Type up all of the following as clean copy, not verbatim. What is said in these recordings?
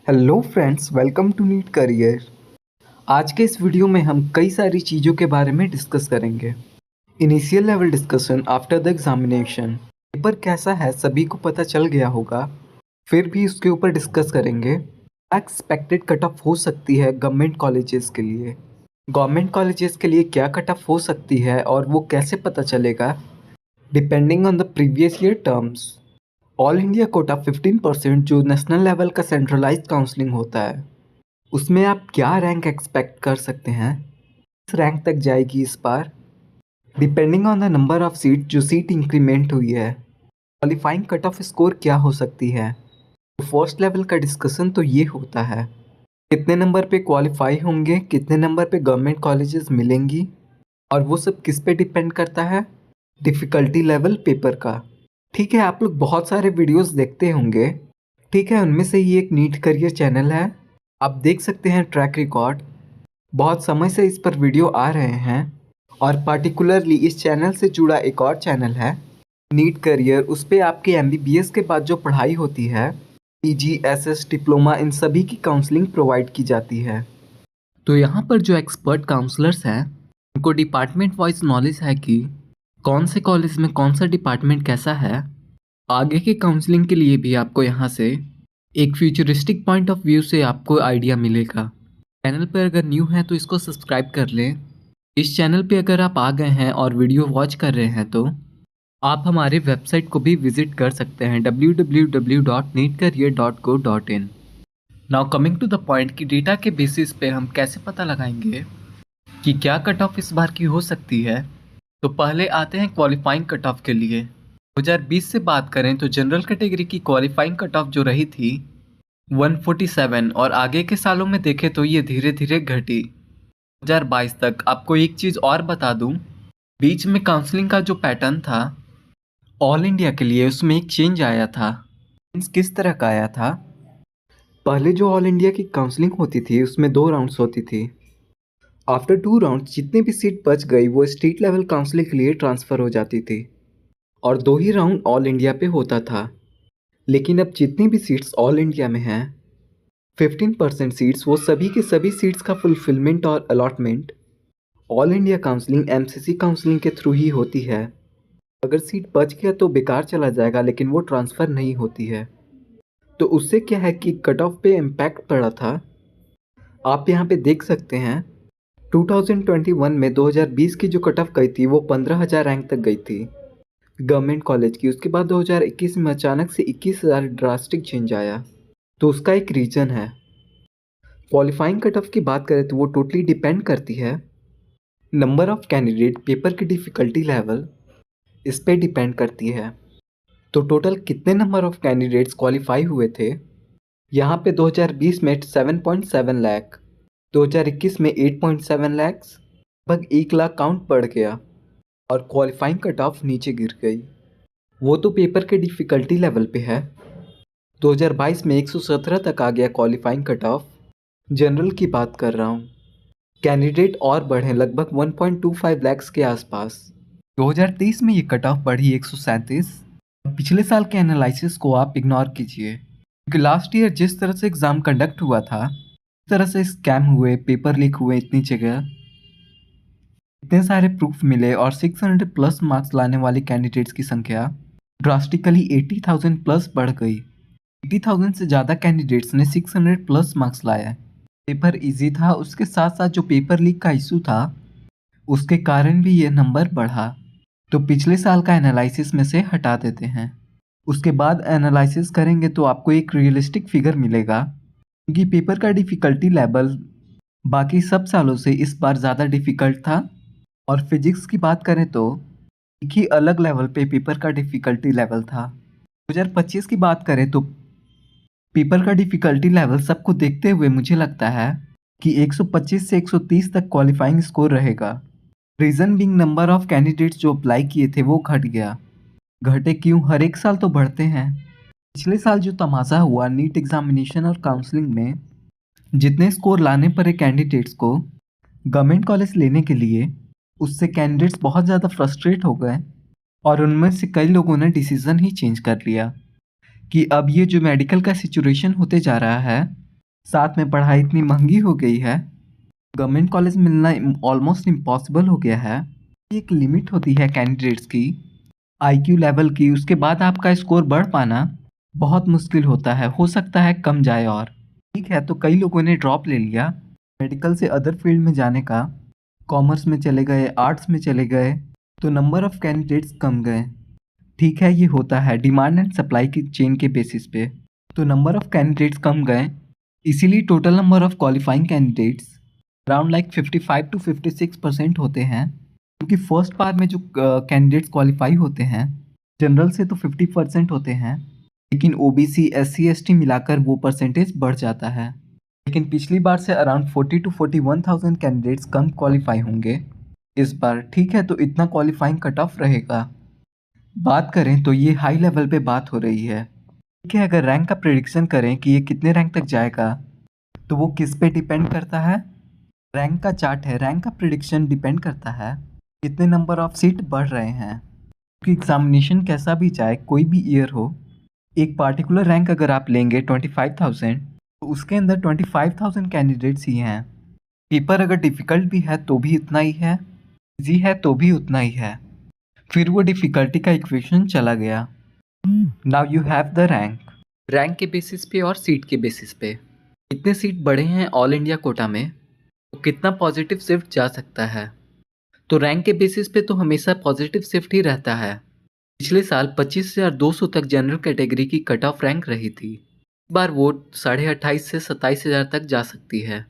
Hello friends, welcome to NEET career. आज के इस वीडियो में हम कई सारी चीज़ों के बारे में डिस्कस करेंगे। Initial level discussion after the examination. Paper कैसा है सभी को पता चल गया होगा, फिर भी उसके ऊपर डिस्कस करेंगे। एक्सपेक्टेड कट ऑफ हो सकती है गवर्नमेंट कॉलेजेस के लिए। गवर्नमेंट कॉलेजेस के लिए क्या कट ऑफ हो सकती है और वो कैसे पता चलेगा, depending on the previous year terms. All India quota 15% जो नेशनल लेवल का सेंट्रलाइज्ड काउंसलिंग होता है, उसमें आप क्या रैंक एक्सपेक्ट कर सकते हैं, किस रैंक तक जाएगी इस बार, depending on the number of seat जो सीट इंक्रीमेंट हुई है। क्वालिफाइंग कट ऑफ स्कोर क्या हो सकती है। तो फर्स्ट लेवल का डिस्कशन तो ये होता है, कितने नंबर पे क्वालिफाई होंगे, कितने नंबर पे गवर्नमेंट कॉलेजेस मिलेंगी, और वो सब किस पे डिपेंड करता है, डिफ़िकल्टी लेवल पेपर का। ठीक है, आप लोग बहुत सारे वीडियोस देखते होंगे। ठीक है, उनमें से ही एक नीट करियर चैनल है। आप देख सकते हैं ट्रैक रिकॉर्ड, बहुत समय से इस पर वीडियो आ रहे हैं। और पार्टिकुलरली इस चैनल से जुड़ा एक और चैनल है नीट करियर, उस पर आपके एमबीबीएस के बाद जो पढ़ाई होती है, पीजी, एसएस, डिप्लोमा, इन सभी की काउंसलिंग प्रोवाइड की जाती है। तो यहाँ पर जो एक्सपर्ट काउंसलर्स हैं, उनको डिपार्टमेंट वाइज नॉलेज है कि कौन से कॉलेज में कौन सा डिपार्टमेंट कैसा है। आगे के काउंसलिंग के लिए भी आपको यहाँ से एक फ्यूचरिस्टिक पॉइंट ऑफ व्यू से आपको आइडिया मिलेगा। चैनल पर अगर न्यू हैं तो इसको सब्सक्राइब कर लें। इस चैनल पे अगर आप आ गए हैं और वीडियो वॉच कर रहे हैं तो आप हमारे वेबसाइट को भी विजिट कर सकते हैं www.neetcareer.co.in। Now coming to the point कि डेटा के बेसिस पे हम कैसे पता लगाएंगे कि क्या कट ऑफ इस बार की हो सकती है। तो पहले आते हैं क्वालिफाइंग कट ऑफ के लिए। 2020 से बात करें तो जनरल कैटेगरी की क्वालिफाइंग कट ऑफ जो रही थी 147, और आगे के सालों में देखें तो ये धीरे धीरे घटी 2022 तक। आपको एक चीज़ और बता दूं, बीच में काउंसलिंग का जो पैटर्न था ऑल इंडिया के लिए, उसमें एक चेंज आया था। किस तरह का आया था, पहले जो ऑल इंडिया की काउंसलिंग होती थी उसमें 2 राउंड्स होती थी। आफ्टर 2 राउंड जितनी भी सीट बच गई वो स्टेट लेवल काउंसलिंग के लिए ट्रांसफ़र हो जाती थी, और 2 ही राउंड ऑल इंडिया पे होता था। लेकिन अब जितनी भी सीट्स ऑल इंडिया में हैं, 15% सीट्स, वो सभी के सभी सीट्स का फुलफिलमेंट और allotment all India counselling MCC counselling के थ्रू ही होती है। अगर सीट बच गया तो बेकार चला जाएगा, लेकिन वो ट्रांसफ़र नहीं होती है। तो उससे क्या है कि कट ऑफ पे इम्पैक्ट पड़ा था। आप यहाँ पे देख सकते हैं 2021 में 2020 की जो कट ऑफ गई थी वो 15,000 रैंक तक गई थी गवर्नमेंट कॉलेज की। उसके बाद 2021 में अचानक से 21,000 ड्रास्टिक चेंज आया। तो उसका एक रीज़न है। क्वालिफाइंग कट ऑफ की बात करें तो वो टोटली डिपेंड करती है नंबर ऑफ कैंडिडेट, पेपर की डिफ़िकल्टी लेवल, इस पे डिपेंड करती है। तो टोटल कितने नंबर ऑफ कैंडिडेट्स क्वालिफाई हुए थे, यहाँ पे 2020 में 7.7 लाख, 2021 में 8.7 लाख, लगभग 1 लाख काउंट बढ़ गया और क्वालिफाइंग कट ऑफ नीचे गिर गई। वो तो पेपर के डिफ़िकल्टी लेवल पे है। 2022 में 117 तक आ गया क्वालिफाइंग कट ऑफ। जनरल की बात कर रहा हूँ, कैंडिडेट और बढ़े लगभग 1.25 लाख के आसपास। 2023 में ये कट ऑफ बढ़ी 137। पिछले साल के एनालिसिस को आप इग्नोर कीजिए, क्योंकि लास्ट ईयर जिस तरह से एग्ज़ाम कंडक्ट हुआ था, इस तरह से स्कैम हुए, पेपर लीक हुए इतनी जगह, इतने सारे प्रूफ मिले, और 600 प्लस मार्क्स लाने वाले कैंडिडेट्स की संख्या ड्रास्टिकली 80,000 प्लस बढ़ गई। 80,000 से ज़्यादा कैंडिडेट्स ने 600 प्लस मार्क्स लाया। पेपर इजी था, उसके साथ साथ जो पेपर लीक का इशू था उसके कारण भी ये नंबर बढ़ा। तो पिछले साल का एनालिसिस में से हटा देते हैं, उसके बाद एनालिसिस करेंगे तो आपको एक रियलिस्टिक फिगर मिलेगा, क्योंकि पेपर का डिफ़िकल्टी लेवल बाकी सब सालों से इस बार ज़्यादा डिफ़िकल्ट था। और फिजिक्स की बात करें तो एक ही अलग लेवल पे पेपर का डिफ़िकल्टी लेवल था। 2025 की बात करें तो पेपर का डिफ़िकल्टी लेवल सबको देखते हुए मुझे लगता है कि 125 से 130 तक क्वालिफाइंग स्कोर रहेगा। Reason Bing number of candidates जो अप्लाई किए थे वो घट गया। घटे क्यों, हर एक साल तो बढ़ते हैं। पिछले साल जो तमाशा हुआ नीट एग्जामिनेशन और काउंसलिंग में, जितने स्कोर लाने पड़े कैंडिडेट्स को गवर्नमेंट कॉलेज लेने के लिए, उससे कैंडिडेट्स बहुत ज़्यादा फ्रस्ट्रेट हो गए, और उनमें से कई लोगों ने डिसीज़न ही चेंज कर लिया कि अब ये जो मेडिकल का सिचुएशन होते जा रहा है साथ में पढ़ाई इतनी महंगी हो गई है, गवर्नमेंट कॉलेज मिलना ऑलमोस्ट इम्पॉसिबल हो गया है। एक लिमिट होती है कैंडिडेट्स की, आईक्यू लेवल की, उसके बाद आपका स्कोर बढ़ पाना बहुत मुश्किल होता है, हो सकता है कम जाए। और ठीक है, तो कई लोगों ने ड्रॉप ले लिया मेडिकल से अदर फील्ड में जाने का, कॉमर्स में चले गए, आर्ट्स में चले गए, तो नंबर ऑफ कैंडिडेट्स कम गए। ठीक है, ये होता है डिमांड एंड सप्लाई की चेन के बेसिस पे, तो नंबर ऑफ कैंडिडेट्स कम गए, इसीलिए total number of qualifying candidates around like 55 to 56% होते हैं। क्योंकि फर्स्ट बार में जो कैंडिडेट्स क्वालिफाई होते हैं जनरल से तो 50% होते हैं, लेकिन ओबीसी एससी एसटी मिलाकर वो परसेंटेज बढ़ जाता है। लेकिन पिछली बार से around 40 to 41,000 candidates come qualify होंगे इस बार। ठीक है, तो इतना क्वालिफाइंग कट ऑफ रहेगा। बात करें तो ये हाई लेवल पे बात हो रही है। ठीक है, अगर रैंक का प्रिडिक्शन करें कि ये कितने रैंक तक जाएगा, तो वो किस पे डिपेंड करता है? रैंक का चार्ट है, रैंक का प्रिडिक्शन डिपेंड करता है कितने नंबर ऑफ सीट बढ़ रहे हैं। क्योंकि एग्जामिनेशन कैसा भी जाए, कोई भी ईयर हो, एक पार्टिकुलर रैंक अगर आप लेंगे 25,000, तो उसके अंदर 25,000 कैंडिडेट्स ही हैं। पेपर अगर डिफ़िकल्ट भी है तो भी इतना ही है, इजी है तो भी उतना ही है। फिर वो डिफ़िकल्टी का इक्वेशन चला गया। Now you have the rank. Rank के बेसिस पे और सीट के बेसिस पे कितने सीट बढ़े हैं ऑल इंडिया कोटा में, तो कितना पॉजिटिव शिफ्ट जा सकता है। तो रैंक के बेसिस पे तो हमेशा पॉजिटिव शिफ्ट ही रहता है। पिछले साल 25,200 तक जनरल कैटेगरी की कट ऑफ रैंक रही थी, इस बार वो 28,500 से 27,000 तक जा सकती है।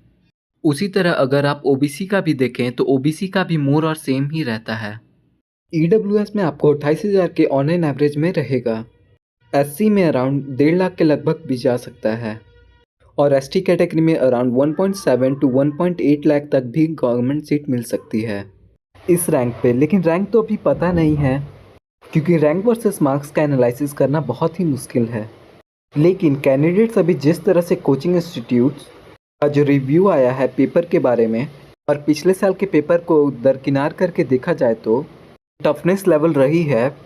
उसी तरह अगर आप ओबीसी का भी देखें तो ओबीसी का भी मोर और सेम ही रहता है। ईडब्ल्यूएस में आपको 28,000 के ऑन एन एवरेज में रहेगा, एससी में अराउंड 1.5 लाख के लगभग भी जा सकता है, और एसटी कैटेगरी में अराउंड 1.7 to 1.8 लाख तक भी गवर्नमेंट सीट मिल सकती है इस रैंक पे। लेकिन रैंक तो अभी पता नहीं है, क्योंकि रैंक वर्सेस मार्क्स का एनालिसिस करना बहुत ही मुश्किल है। लेकिन कैंडिडेट्स अभी जिस तरह से कोचिंग इंस्टीट्यूट्स का जो रिव्यू आया है पेपर के बारे में, और पिछले साल के पेपर को दरकिनार करके देखा जाए तो टफनेस लेवल रही है,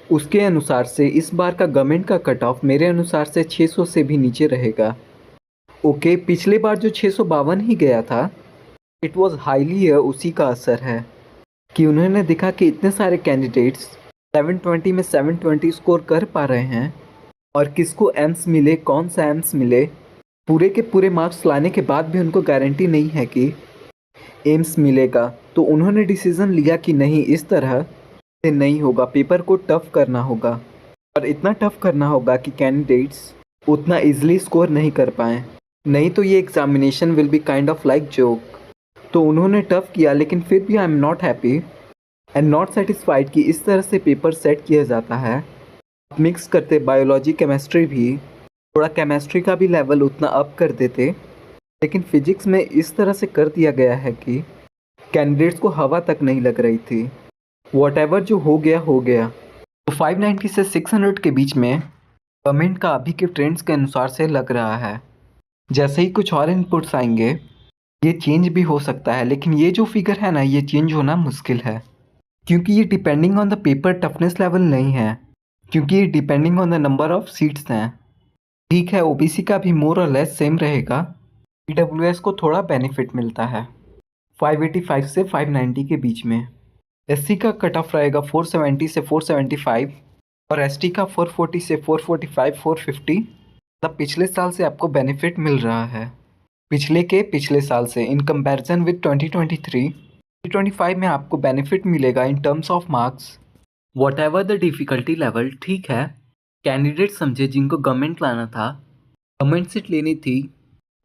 उसके अनुसार से इस बार का गवर्नमेंट का कट ऑफ मेरे अनुसार से 600 से भी नीचे रहेगा। ओके, पिछले बार जो 652 ही गया था, इट वॉज हाईली, उसी का असर है कि उन्होंने देखा कि इतने सारे कैंडिडेट्स 720 में 720 स्कोर कर पा रहे हैं, और किसको एम्स मिले, कौन सा एम्स मिले, पूरे के पूरे मार्क्स लाने के बाद भी उनको गारंटी नहीं है कि एम्स मिलेगा। तो उन्होंने डिसीज़न लिया कि नहीं, इस तरह से नहीं होगा, पेपर को टफ करना होगा, और इतना टफ करना होगा कि कैंडिडेट्स उतना इजीली स्कोर नहीं कर पाएँ, नहीं तो ये examination will be kind of like joke. तो उन्होंने टफ किया, लेकिन फिर भी I am not happy and not satisfied कि इस तरह से पेपर सेट किया जाता है। मिक्स करते बायोलॉजी केमिस्ट्री भी, थोड़ा केमिस्ट्री का भी लेवल उतना अप कर देते, लेकिन फिजिक्स में इस तरह से कर दिया गया है कि कैंडिडेट्स को हवा तक नहीं लग रही थी। वॉटएवर जो हो गया हो गया। तो 590 से 600 के बीच में गवर्नमेंट का अभी के ट्रेंड्स के अनुसार से लग रहा है। जैसे ही कुछ और इनपुट्स आएंगे ये चेंज भी हो सकता है, लेकिन ये जो फिगर है ना, ये चेंज होना मुश्किल है, क्योंकि ये depending on the paper toughness level नहीं है, क्योंकि ये depending on the number of seats हैं। ठीक है, ओबीसी का भी मोर और लेस सेम रहेगा, ईडब्ल्यूएस को थोड़ा बेनिफिट मिलता है 585 से 590 के बीच में। एससी का कट ऑफ रहेगा 470 से 475, और एसटी का 440 से 445 450। मतलब पिछले साल से आपको बेनिफिट मिल रहा है, पिछले साल से इन कंपैरिजन विद 2023। 2025 में आपको बेनिफिट मिलेगा in terms of marks, what ever the difficulty level. ठीक है, कैंडिडेट समझे जिनको गवर्नमेंट लाना था, गवर्नमेंट सीट लेनी थी,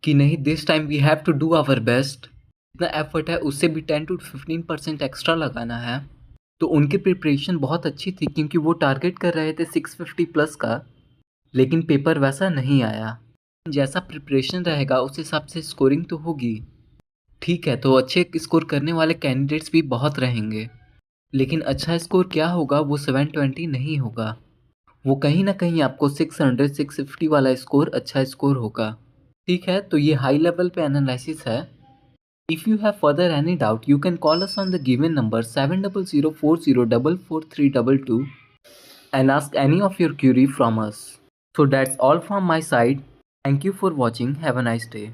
कि नहीं this time we have to do our best, इतना एफर्ट है उससे भी 10 to 15% एक्स्ट्रा लगाना है। तो उनकी प्रिपरेशन बहुत अच्छी थी, क्योंकि वो टारगेट कर रहे थे 650 प्लस का, लेकिन पेपर वैसा नहीं आया। जैसा प्रिपरेशन रहेगा उस हिसाब से स्कोरिंग तो होगी। ठीक है, तो अच्छे स्कोर करने वाले कैंडिडेट्स भी बहुत रहेंगे, लेकिन अच्छा स्कोर क्या होगा, वो 720 नहीं होगा, वो कहीं ना कहीं आपको 600 650 वाला स्कोर अच्छा स्कोर होगा। ठीक है, तो ये हाई लेवल पे एनालिसिस है। If you have further any doubt you can call us on the given number 7004044322 and ask any of your query from us. So that's all from my side. Thank you for watching, have a nice day.